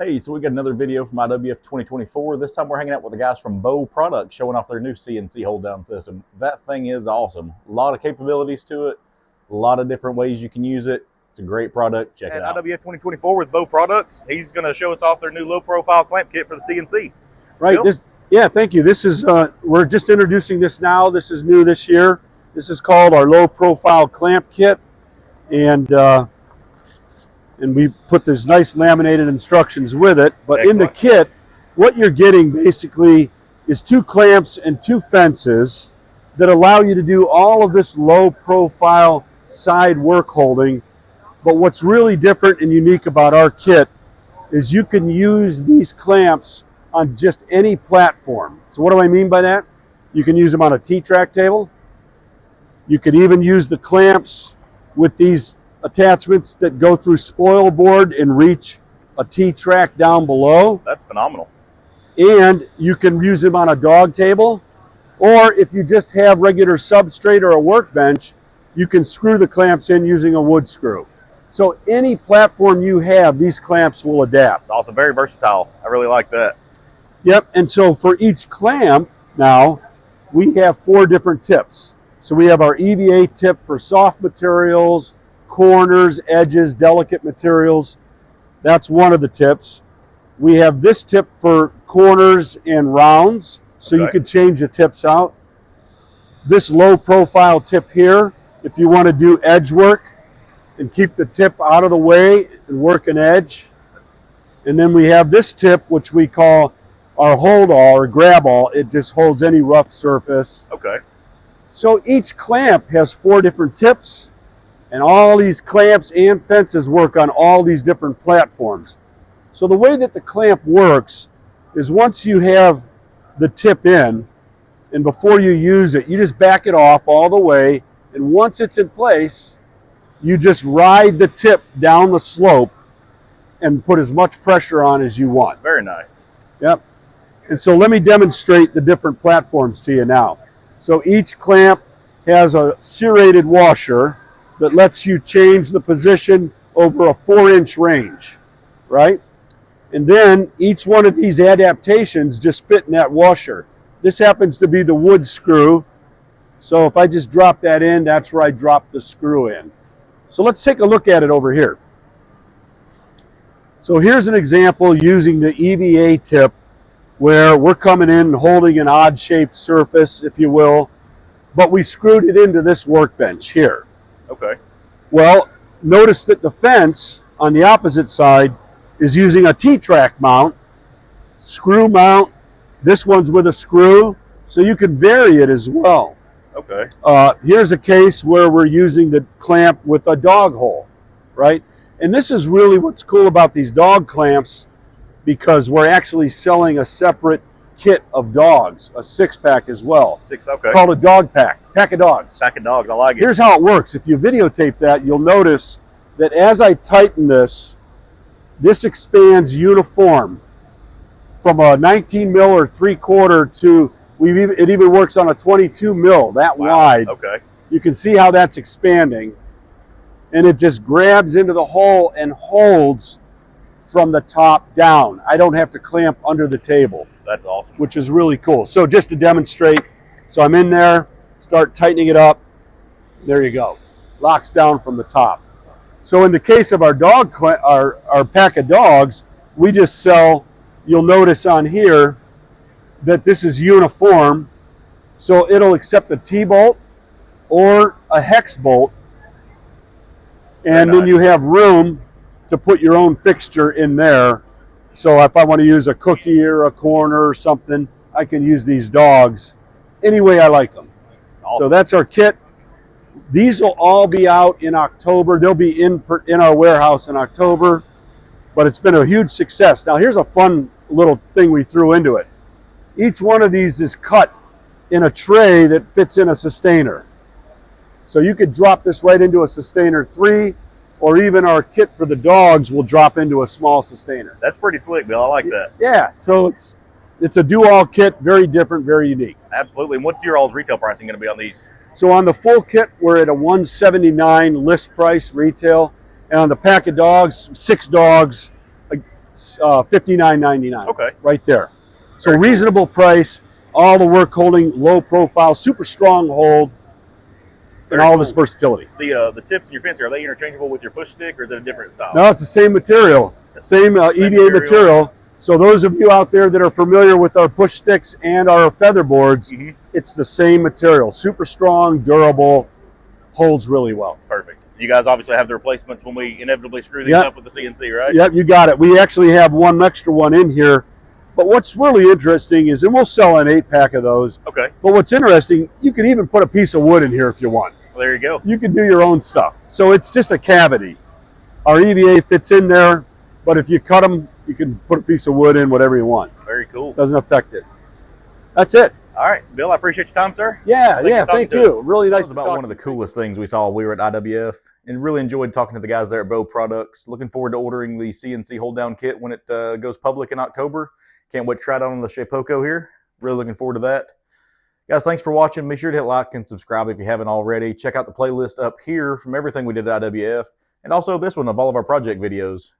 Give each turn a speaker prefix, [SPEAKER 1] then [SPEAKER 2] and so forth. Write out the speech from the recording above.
[SPEAKER 1] Hey, so we got another video from IWF 2024. This time we're hanging out with the guys from Bow Products showing off their new CNC hold down system. That thing is awesome. A lot of capabilities to it, a lot of different ways you can use it. It's a great product. Check it out.
[SPEAKER 2] IWF 2024 with Bow Products. He's going to show us off their new low profile clamp kit for the CNC.
[SPEAKER 3] Right. Yeah, thank you. This is we're just introducing this now. This is new this year. This is called our low profile clamp kit, and we put these nice laminated instructions with it. But
[SPEAKER 2] Excellent.
[SPEAKER 3] In the kit, what you're getting basically is 2 clamps and 2 fences that allow you to do all of this low profile side work holding. But what's really different and unique about our kit is you can use these clamps on just any platform. So what do I mean by that? You can use them on a T-track table. You could even use the clamps with these attachments that go through spoil board and reach a T-track down below.
[SPEAKER 2] That's phenomenal.
[SPEAKER 3] And you can use them on a dog table, or if you just have regular substrate or a workbench, you can screw the clamps in using a wood screw. So any platform you have, these clamps will adapt.
[SPEAKER 2] It's also very versatile. I really like that.
[SPEAKER 3] Yep, and so for each clamp now, we have 4 different tips. So we have our EVA tip for soft materials, corners, edges, delicate materials. That's one of the tips. We have this tip for corners and rounds, so you can change the tips out. This low profile tip here, if you want to do edge work and keep the tip out of the way and work an edge. And then we have this tip, which we call our hold all or grab all. It just holds any rough surface.
[SPEAKER 2] Okay.
[SPEAKER 3] So each clamp has 4 different tips, and all these clamps and fences work on all these different platforms. So the way that the clamp works is once you have the tip in, and before you use it, you just back it off all the way, and once it's in place, you just ride the tip down the slope and put as much pressure on as you want.
[SPEAKER 2] Very nice.
[SPEAKER 3] Yep. And so let me demonstrate the different platforms to you now. So each clamp has a serrated washer that lets you change the position over a 4-inch range, right? And then each one of these adaptations just fit in that washer. This happens to be the wood screw. So if I just drop that in, that's where I drop the screw in. So let's take a look at it over here. So here's an example using the EVA tip where we're coming in and holding an odd-shaped surface, if you will, but we screwed it into this workbench here.
[SPEAKER 2] Okay.
[SPEAKER 3] Well, notice that the fence on the opposite side is using a T-track mount, screw mount. This one's with a screw, so you can vary it as well.
[SPEAKER 2] Okay.
[SPEAKER 3] Here's a case where we're using the clamp with a dog hole, right? And this is really what's cool about these dog clamps, because we're actually selling a separate kit of dogs, a 6-pack as well.
[SPEAKER 2] Okay.
[SPEAKER 3] Called a dog pack, pack of dogs.
[SPEAKER 2] Pack of dogs, I like it.
[SPEAKER 3] Here's how it works. If you videotape that, you'll notice that as I tighten this, this expands uniform from a 19 mil or 3/4 to, it even works on a 22 mil, that wide.
[SPEAKER 2] Okay.
[SPEAKER 3] You can see how that's expanding. And it just grabs into the hole and holds from the top down. I don't have to clamp under the table.
[SPEAKER 2] That's awesome.
[SPEAKER 3] Which is really cool. So just to demonstrate, so I'm in there, start tightening it up. There you go. Locks down from the top. So in the case of our our pack of dogs, we just sell, you'll notice on here that this is uniform. So it'll accept a T-bolt or a hex bolt. And then you have room to put your own fixture in there. So if I want to use a cookie or a corner or something, I can use these dogs any way I like them. Awesome. So that's our kit. These will all be out in October. They'll be in our warehouse in October, but it's been a huge success. Now here's a fun little thing we threw into it. Each one of these is cut in a tray that fits in a sustainer. So you could drop this right into a sustainer 3, or even our kit for the dogs will drop into a small sustainer.
[SPEAKER 2] That's pretty slick, Bill. I like that.
[SPEAKER 3] Yeah, so it's a do-all kit, very different, very unique.
[SPEAKER 2] Absolutely. And what's your all's retail pricing going to be on these?
[SPEAKER 3] So on the full kit, we're at a $179 list price retail, and on the pack of dogs, 6 dogs, $59.99.
[SPEAKER 2] Okay.
[SPEAKER 3] Right there. So
[SPEAKER 2] Very cool.
[SPEAKER 3] reasonable price, all the work holding, low profile, super strong hold, and
[SPEAKER 2] Very
[SPEAKER 3] all
[SPEAKER 2] cool.
[SPEAKER 3] this versatility.
[SPEAKER 2] The tips in your fence, are they interchangeable with your push stick, or is it a different style?
[SPEAKER 3] No, it's the same material, same EVA material. So those of you out there that are familiar with our push sticks and our feather boards, it's the same material. Super strong, durable, holds really well.
[SPEAKER 2] Perfect. You guys obviously have the replacements when we inevitably screw these up with the CNC, right?
[SPEAKER 3] Yep, you got it. We actually have one extra one in here. But what's really interesting is, and we'll sell an 8-pack of those.
[SPEAKER 2] Okay.
[SPEAKER 3] But what's interesting, you can even put a piece of wood in here if you want.
[SPEAKER 2] Well, there you go.
[SPEAKER 3] You can do your own stuff. So it's just a cavity. Our EVA fits in there, but if you cut them, you can put a piece of wood in, whatever you want.
[SPEAKER 2] Very cool.
[SPEAKER 3] Doesn't affect it. That's it.
[SPEAKER 2] All right, Bill, I appreciate your time, sir.
[SPEAKER 3] Thank you. Really nice
[SPEAKER 1] to talk. About one of the coolest things we saw. We were at IWF and really enjoyed talking to the guys there at Bow Products. Looking forward to ordering the CNC hold down kit when it goes public in October. Can't wait to try it out on the Shapeoko here. Really looking forward to that. Guys, thanks for watching. Be sure to hit like and subscribe if you haven't already. Check out the playlist up here from everything we did at IWF, and also this one of all of our project videos.